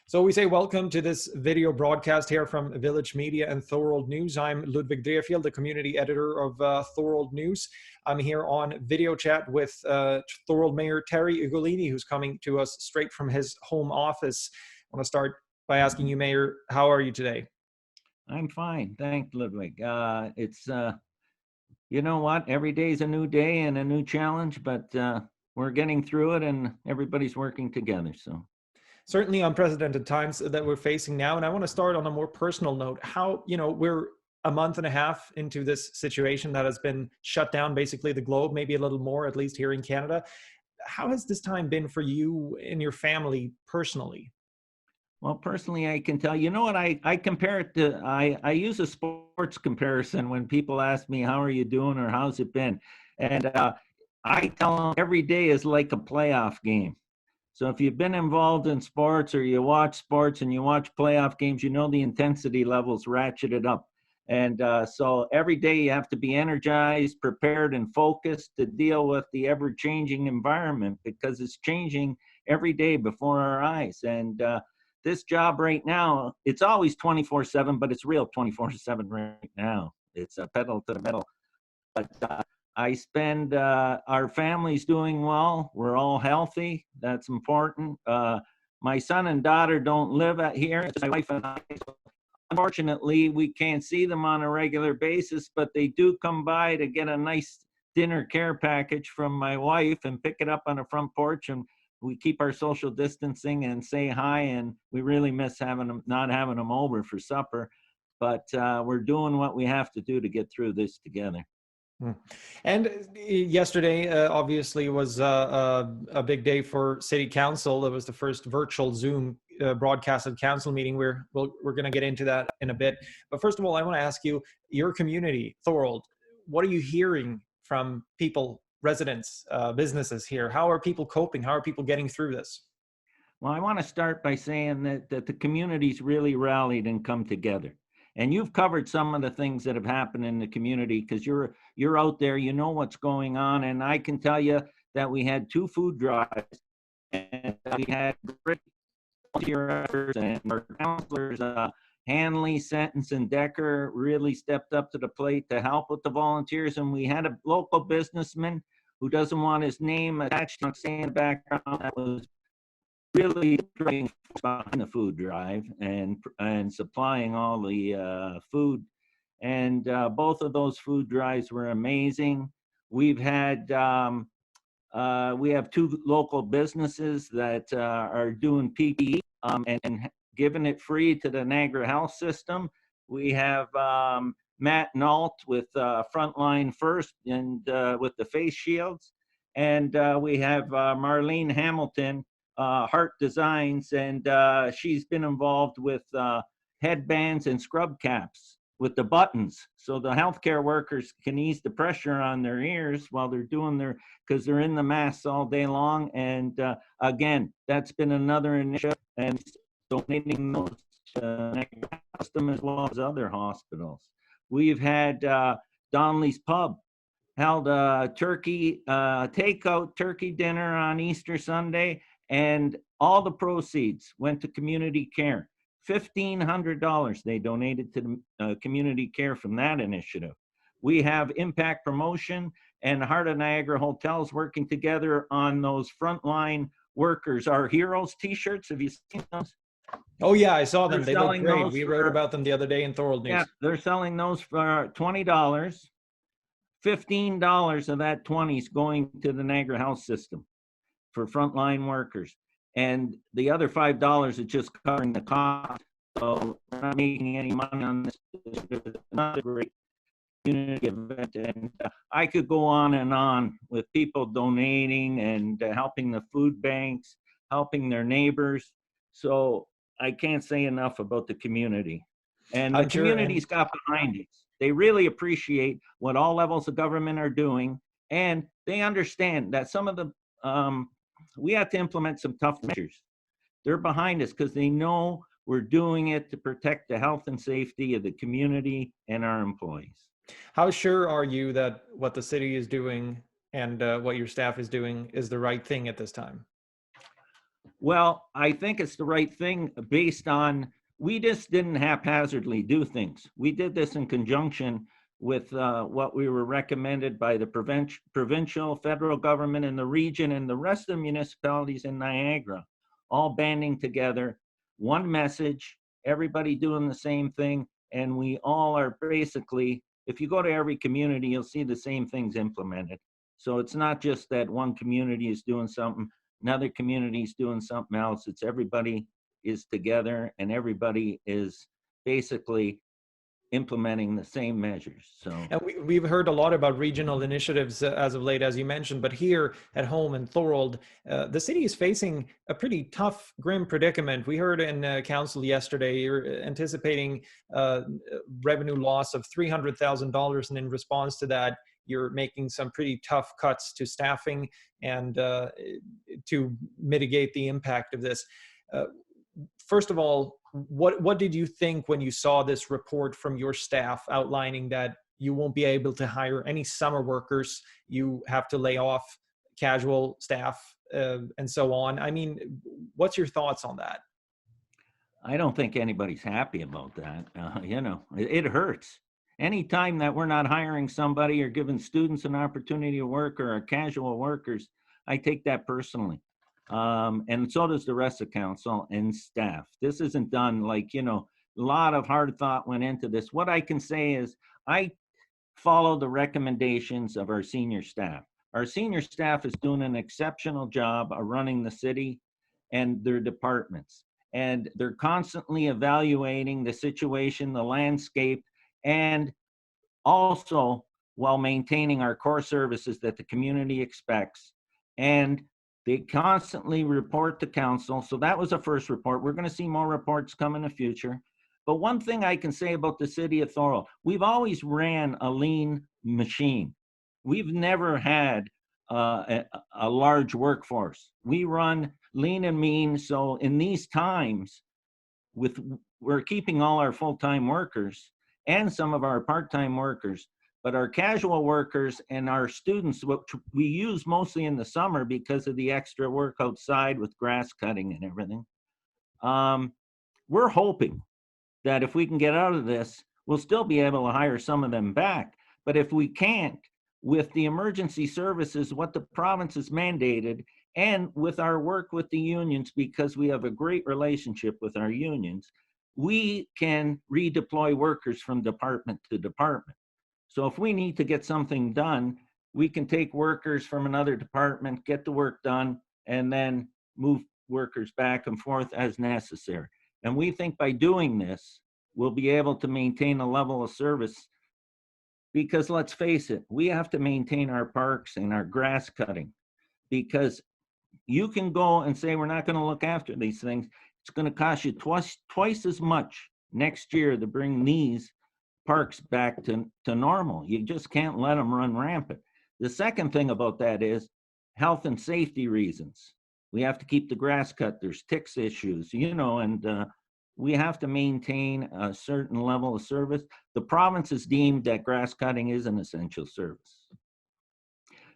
So we say welcome to this video broadcast here from Village Media and Thorold News. I'm Ludwig Dreefield, the community editor of Thorold News. I'm here on video chat with Thorold Mayor Terry Ugolini, who's coming to us straight from his home office. I want to start by asking you, Mayor, how are you today? I'm fine, thanks, Ludwig. You know what? Every day is a new day and a new challenge, but we're getting through it, and everybody's working together. So. Certainly unprecedented times that we're facing now. And I want to start on a more personal note. How, we're a month and a half into this situation that has been shut down, basically the globe, maybe a little more, at least here in Canada. How has this time been for you and your family personally? Well, personally, I can tell, you know what, I compare it to, I use a sports comparison when people ask me, how are you doing or how's it been? And I tell them every day is like a playoff game. So if you've been involved in sports or you watch sports and you watch playoff games, you know the intensity levels ratcheted up. And so every day you have to be energized, prepared, and focused to deal with the ever-changing environment because it's changing every day before our eyes. And this job right now, it's always 24/7, but it's real 24/7 right now. It's a pedal to the metal. But I spend, our family's doing well. We're all healthy. That's important. My son and daughter don't live here. It's my wife and I. So unfortunately, we can't see them on a regular basis, but they do come by to get a nice dinner care package from my wife and pick it up on the front porch. And we keep our social distancing and say hi. And we really miss not having them over for supper. But we're doing what we have to do to get through this together. And yesterday, obviously, was a big day for City Council. It was the first virtual Zoom broadcasted council meeting. We're going to get into that in a bit. But first of all, I want to ask you, your community, Thorold, what are you hearing from people, residents, businesses here? How are people coping? How are people getting through this? Well, I want to start by saying that the community's really rallied and come together. And you've covered some of the things that have happened in the community because you're out there, you know what's going on. And I can tell you that we had 2 food drives and we had great volunteer efforts, and our counselors, Hanley, Sentence, and Decker really stepped up to the plate to help with the volunteers. And we had a local businessman who doesn't want his name attached to say in the background that was really behind the food drive and supplying all the food. And both of those food drives were amazing. We've had, we have 2 local businesses that are doing PPE and giving it free to the Niagara Health System. We have Matt Nault with Frontline First and with the face shields. And we have Marlene Hamilton, Heart Designs, and she's been involved with headbands and scrub caps with the buttons, so the healthcare workers can ease the pressure on their ears while they're doing because they're in the masks all day long. And again, that's been another initiative, and donating those to them as well as other hospitals. We've had Donnelly's Pub held a takeout turkey dinner on Easter Sunday, and all the proceeds went to community care. $1,500 they donated to the community care from that initiative. We have Impact Promotion and Heart of Niagara Hotels working together on those frontline workers. Our Heroes t-shirts, have you seen those? Oh yeah, I saw them. They look great. We wrote about them the other day in Thorold News. Yeah, they're selling those for $20. $15 of that 20 is going to the Niagara Health System for frontline workers. And the other $5 is just covering the cost. So we're not making any money on this. It's not a great community event. And I could go on with people donating and helping the food banks, helping their neighbors. So I can't say enough about the community. And the community's got behind it. They really appreciate what all levels of government are doing. And they understand that some of the we have to implement some tough measures. They're behind us because they know we're doing it to protect the health and safety of the community and our employees. How sure are you that what the city is doing and what your staff is doing is the right thing at this time? Well, I think it's the right thing based on, we just didn't haphazardly do things. We did this in conjunction with what we were recommended by the provincial, federal government, and the region, and the rest of the municipalities in Niagara, all banding together, one message, everybody doing the same thing, and we all are basically, if you go to every community, you'll see the same things implemented. So it's not just that one community is doing something, another community is doing something else. It's everybody is together and everybody is basically implementing the same measures. So, And we've heard a lot about regional initiatives as of late, as you mentioned, but here at home in Thorold, the city is facing a pretty tough, grim predicament. We heard in council yesterday, you're anticipating revenue loss of $300,000, and in response to that, you're making some pretty tough cuts to staffing and to mitigate the impact of this. First of all, what did you think when you saw this report from your staff outlining that you won't be able to hire any summer workers, you have to lay off casual staff, and so on? I mean, what's your thoughts on that? I don't think anybody's happy about that. You know, it hurts. Anytime that we're not hiring somebody or giving students an opportunity to work, or our casual workers, I take that personally. And so does the rest of council and staff. This isn't done like, you know, a lot of hard thought went into this. What I can say is I follow the recommendations of our senior staff. Our senior staff is doing an exceptional job of running the city and their departments. And they're constantly evaluating the situation, the landscape, and also while maintaining our core services that the community expects. And they constantly report to council. So that was the first report. We're going to see more reports come in the future. But one thing I can say about the city of Thorold, we've always ran a lean machine. We've never had a large workforce. We run lean and mean. So in these times, we're keeping all our full-time workers and some of our part-time workers, but our casual workers and our students, which we use mostly in the summer because of the extra work outside with grass cutting and everything. We're hoping that if we can get out of this, we'll still be able to hire some of them back. But if we can't, with the emergency services, what the province has mandated, and with our work with the unions, because we have a great relationship with our unions, we can redeploy workers from department to department. So if we need to get something done, we can take workers from another department, get the work done, and then move workers back and forth as necessary. And we think by doing this, we'll be able to maintain a level of service, because let's face it, we have to maintain our parks and our grass cutting, because you can go and say, we're not going to look after these things. It's going to cost you twice as much next year to bring these parks back to normal. You just can't let them run rampant. The second thing about that is health and safety reasons. We have to keep the grass cut. There's ticks issues, you know, and we have to maintain a certain level of service. The province has deemed that grass cutting is an essential service.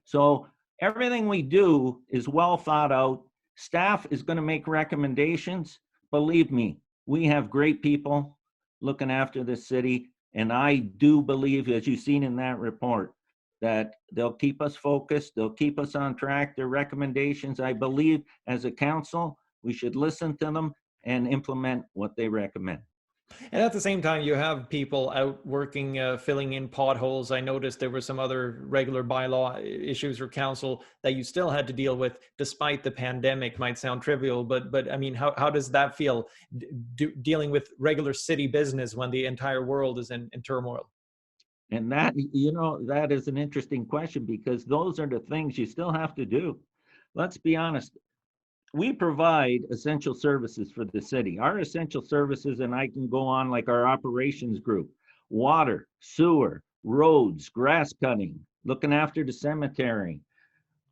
So everything we do is well thought out. Staff is going to make recommendations. Believe me, we have great people looking after the city. And I do believe, as you've seen in that report, that they'll keep us focused. They'll keep us on track. Their recommendations, I believe, as a council, we should listen to them and implement what they recommend. And at the same time, you have people out working, filling in potholes. I noticed there were some other regular bylaw issues for council that you still had to deal with despite the pandemic. Might sound trivial, but I mean, how does that feel, dealing with regular city business when the entire world is in turmoil? And that, you know, that is an interesting question, because those are the things you still have to do. Let's be honest. We provide essential services for the city. Our essential services, and I can go on, like our operations group, water, sewer, roads, grass cutting, looking after the cemetery.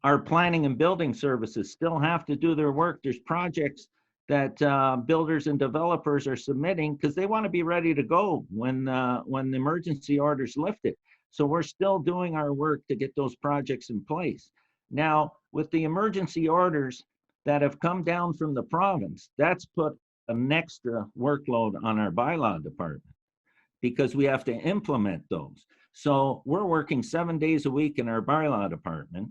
Our planning and building services still have to do their work. There's projects that builders and developers are submitting because they want to be ready to go when the emergency orders lifted. So we're still doing our work to get those projects in place. Now, with the emergency orders, that have come down from the province. That's put an extra workload on our bylaw department because we have to implement those. So we're working 7 days a week in our bylaw department,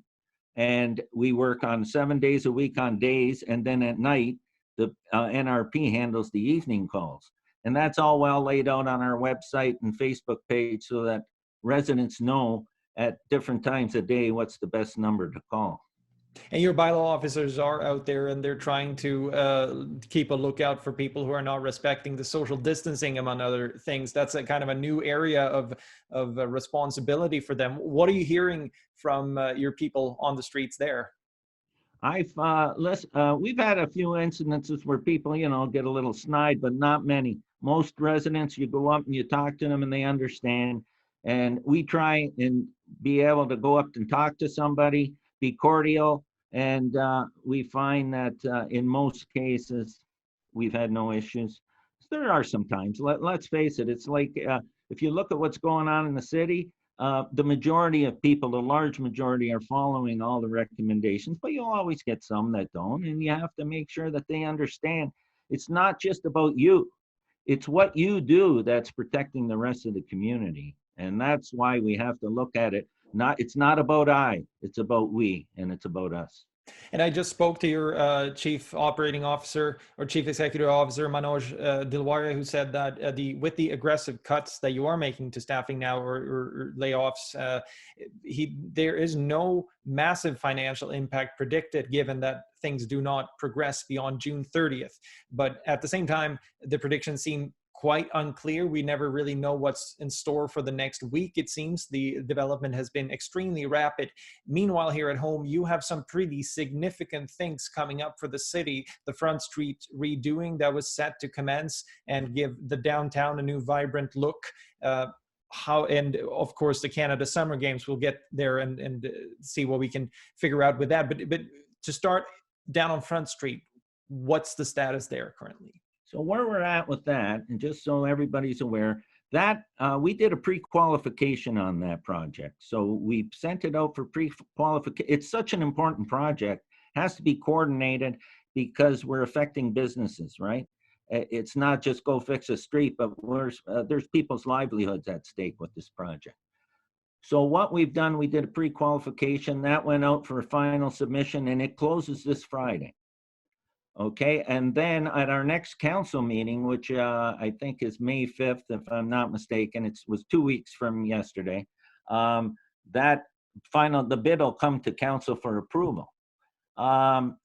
and we work on 7 days a week on days, and then at night, the NRP handles the evening calls. And that's all well laid out on our website and Facebook page so that residents know at different times of day what's the best number to call. And your bylaw officers are out there and they're trying to keep a lookout for people who are not respecting the social distancing, among other things. That's a kind of a new area of responsibility for them. What are you hearing from your people on the streets there? We've had a few incidences where people, get a little snide, but not many. Most residents, you go up and you talk to them and they understand. And we try and be able to go up and talk to somebody, be cordial. And we find that in most cases, we've had no issues. There are some times, let's face it, it's like if you look at what's going on in the city, the majority of people, the large majority, are following all the recommendations, but you'll always get some that don't, and you have to make sure that they understand it's not just about you. It's what you do that's protecting the rest of the community, and that's why we have to look at it. It's not about I, it's about we, and it's about us. And I just spoke to your chief operating officer or chief executive officer, Manoj Dilwara, who said that with the aggressive cuts that you are making to staffing now or layoffs, there is no massive financial impact predicted, given that things do not progress beyond June 30th. But at the same time, the predictions seem quite unclear. We never really know what's in store for the next week. It seems the development has been extremely rapid. Meanwhile, here at home, you have some pretty significant things coming up for the city. The Front Street redoing that was set to commence and give the downtown a new vibrant look. And of course, the Canada Summer Games, we'll get there and see what we can figure out with that. But to start down on Front Street, what's the status there currently? So where we're at with that, and just so everybody's aware, that we did a pre-qualification on that project. So we sent it out for pre-qualification. It's such an important project, has to be coordinated because we're affecting businesses, right? It's not just go fix a street, but there's people's livelihoods at stake with this project. So what we've done, we did a pre-qualification that went out for a final submission, and it closes this Friday. Okay, and then at our next council meeting, which I think is May 5th, if I'm not mistaken, it was 2 weeks from yesterday, the bid will come to council for approval. That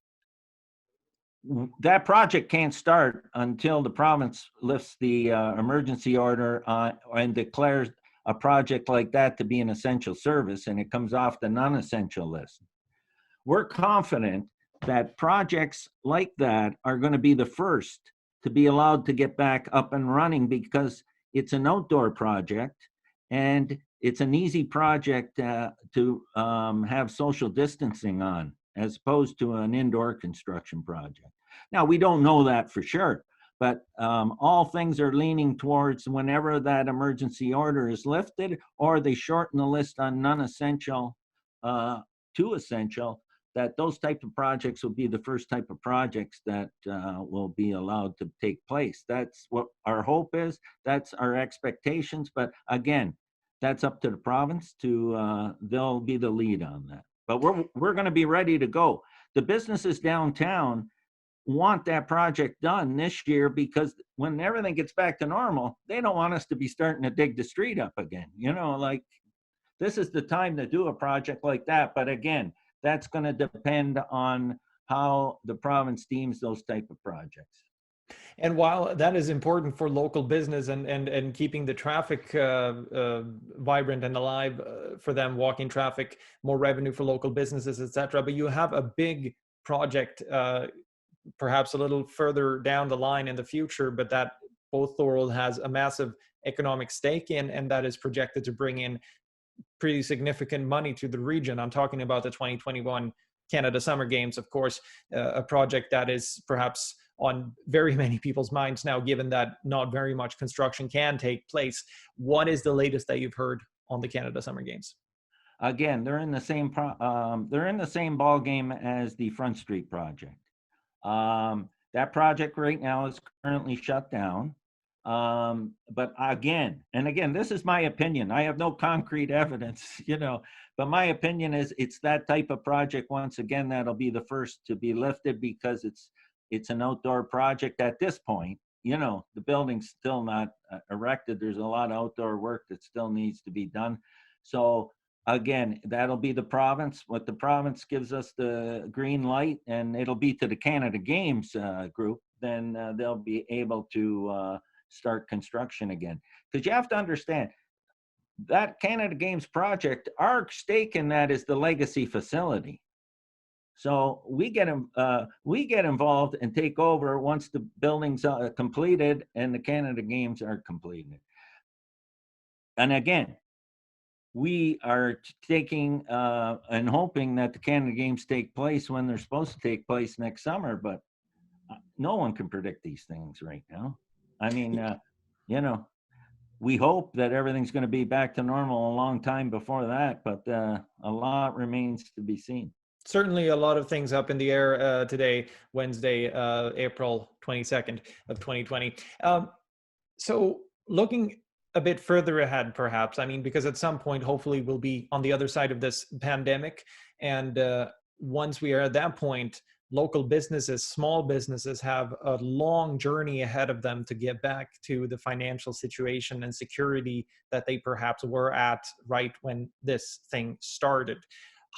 project can't start until the province lifts the emergency order and declares a project like that to be an essential service, and it comes off the non-essential list. We're confident that projects like that are going to be the first to be allowed to get back up and running because it's an outdoor project and it's an easy project to have social distancing on, as opposed to an indoor construction project. Now, we don't know that for sure, but all things are leaning towards whenever that emergency order is lifted or they shorten the list on non-essential to essential, that those type of projects will be the first type of projects that will be allowed to take place. That's what our hope is. That's our expectations. But again, that's up to the province to, they'll be the lead on that. But we're going to be ready to go. The businesses downtown want that project done this year because when everything gets back to normal, they don't want us to be starting to dig the street up again. Like this is the time to do a project like that. But again, that's going to depend on how the province deems those type of projects. And while that is important for local business and keeping the traffic vibrant and alive for them, walking traffic, more revenue for local businesses, etc., but you have a big project, perhaps a little further down the line in the future, but that both Thorold has a massive economic stake in, and that is projected to bring in pretty significant money to the region. I'm talking about the 2021 Canada Summer Games, of course, a project that is perhaps on very many people's minds now, given that not very much construction can take place. What is the latest that you've heard on the Canada Summer Games? Again, they're in the same ball game as the Front Street project. That project right now is currently shut down. But again, and again, this is my opinion. I have no concrete evidence, but my opinion is it's that type of project, once again, that'll be the first to be lifted because it's an outdoor project at this point. The building's still not erected. There's a lot of outdoor work that still needs to be done. So again, that'll be the province. What the province gives us the green light, and it'll be to the Canada Games group, then they'll be able to start construction again. Because you have to understand, that Canada Games project, our stake in that is the legacy facility. So we get involved and take over once the building's completed and the Canada Games are completed. And again, we are taking and hoping that the Canada Games take place when they're supposed to take place next summer, but no one can predict these things right now. I mean, we hope that everything's going to be back to normal a long time before that, but a lot remains to be seen. Certainly a lot of things up in the air today, Wednesday, April 22nd of 2020. So looking a bit further ahead, perhaps, I mean, because at some point, hopefully we'll be on the other side of this pandemic. And once we are at that point, local businesses, small businesses have a long journey ahead of them to get back to the financial situation and security that they perhaps were at right when this thing started.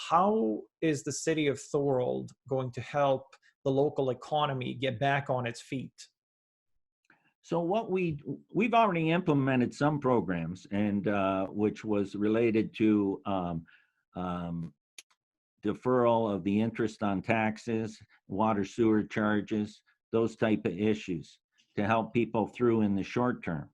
How is the city of Thorold going to help the local economy get back on its feet? So what we've already implemented some programs, and which was related to deferral of the interest on taxes, water sewer charges, those type of issues to help people through in the short term.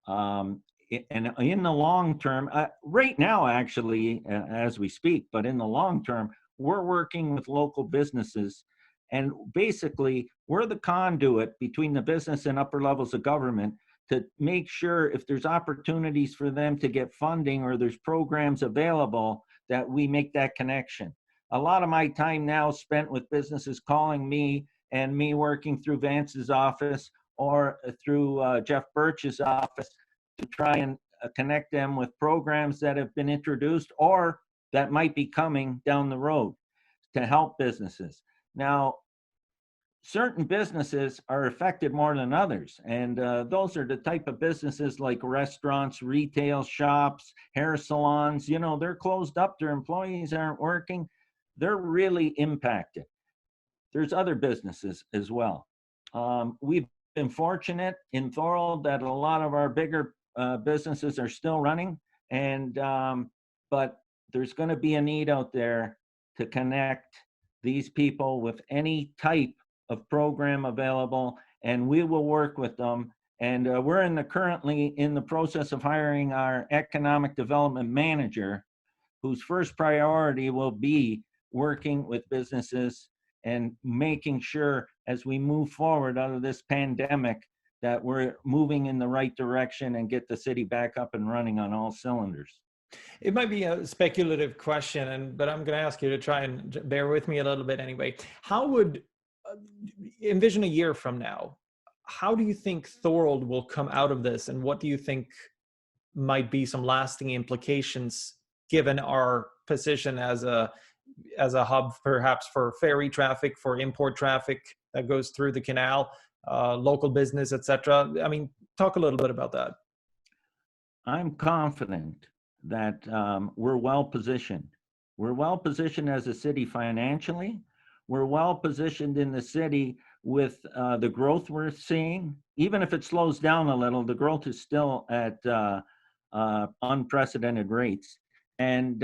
And in the long term, right now, actually, as we speak, but in the long term, we're working with local businesses. And basically, we're the conduit between the business and upper levels of government to make sure if there's opportunities for them to get funding or there's programs available, that we make that connection. A lot of my time now spent with businesses calling me and me working through Vance's office or through Jeff Birch's office to try and connect them with programs that have been introduced or that might be coming down the road to help businesses. Now, certain businesses are affected more than others, and those are the type of businesses like restaurants, retail shops, hair salons. They're closed up, their employees aren't working. They're really impacted. There's other businesses as well. We've been fortunate in Thorold that a lot of our bigger businesses are still running, and but there's going to be a need out there to connect these people with any type of program available, and we will work with them. And we're currently in the process of hiring our economic development manager, whose first priority will be working with businesses and making sure as we move forward out of this pandemic that we're moving in the right direction and get the city back up and running on all cylinders. It might be a speculative question, but I'm going to ask you to try and bear with me a little bit anyway. How would, envision a year from now, how do you think Thorold will come out of this? And what do you think might be some lasting implications given our position as a hub, perhaps for ferry traffic, for import traffic that goes through the canal, local business, etc.? I mean, talk a little bit about that. I'm confident that we're well positioned. We're well positioned as a city financially. We're well positioned in the city with the growth we're seeing. Even if it slows down a little, the growth is still at unprecedented rates. And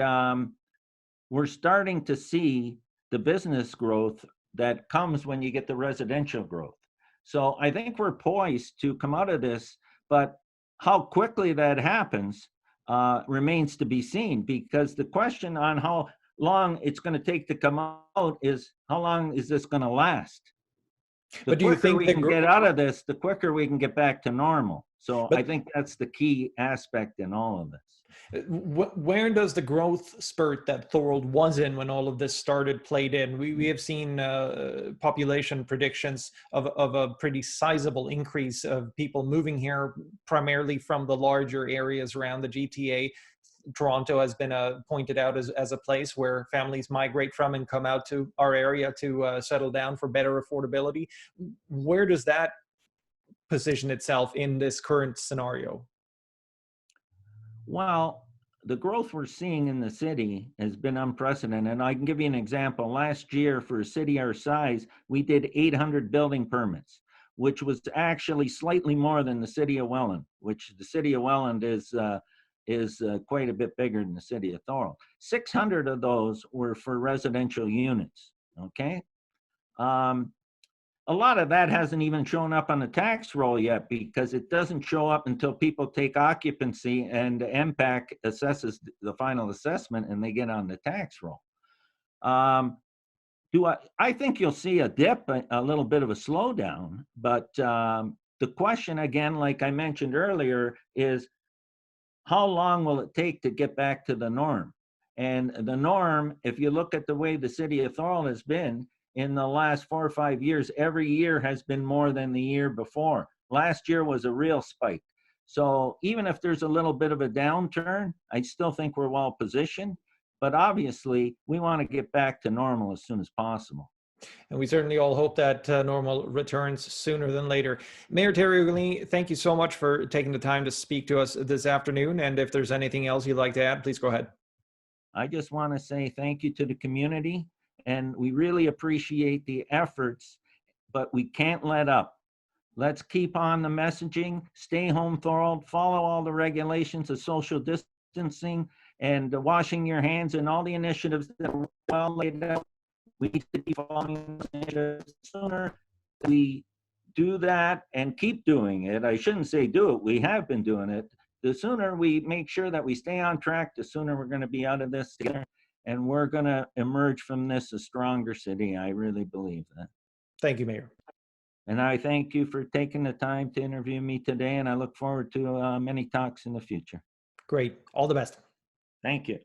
we're starting to see the business growth that comes when you get the residential growth. So I think we're poised to come out of this, but how quickly that happens remains to be seen, because the question on how long it's going to take to come out is how long is this going to last? The quicker we can get out of this, the quicker we can get back to normal. So I think that's the key aspect in all of this. Where does the growth spurt that Thorold was in when all of this started played in? We have seen population predictions of a pretty sizable increase of people moving here, primarily from the larger areas around the GTA. Toronto has been pointed out as a place where families migrate from and come out to our area to settle down for better affordability. Where does that position itself in this current scenario? Well, the growth we're seeing in the city has been unprecedented. And I can give you an example. Last year, for a city our size, we did 800 building permits, which was actually slightly more than the city of Welland, which the city of Welland is quite a bit bigger than the city of Thorold. 600 of those were for residential units. Okay. A lot of that hasn't even shown up on the tax roll yet, because it doesn't show up until people take occupancy and the MPAC assesses the final assessment and they get on the tax roll. I think you'll see a dip, a little bit of a slowdown, but the question again, like I mentioned earlier, is how long will it take to get back to the norm? And the norm, if you look at the way the city of Thorold has been in the last 4 or 5 years, every year has been more than the year before. Last year was a real spike. So even if there's a little bit of a downturn, I still think we're well positioned. But obviously, we want to get back to normal as soon as possible. And we certainly all hope that normal returns sooner than later. Mayor Terry O'Leary, thank you so much for taking the time to speak to us this afternoon. And if there's anything else you'd like to add, please go ahead. I just want to say thank you to the community, and we really appreciate the efforts, but we can't let up. Let's keep on the messaging, stay home Thorold, follow all the regulations of social distancing and washing your hands and all the initiatives that are well laid out. We need to be following those initiatives. Sooner we do that and keep doing it. I shouldn't say do it, we have been doing it. The sooner we make sure that we stay on track, the sooner we're going to be out of this together, and we're going to emerge from this a stronger city. I really believe that. Thank you, Mayor. And I thank you for taking the time to interview me today, and I look forward to many talks in the future. Great. All the best. Thank you.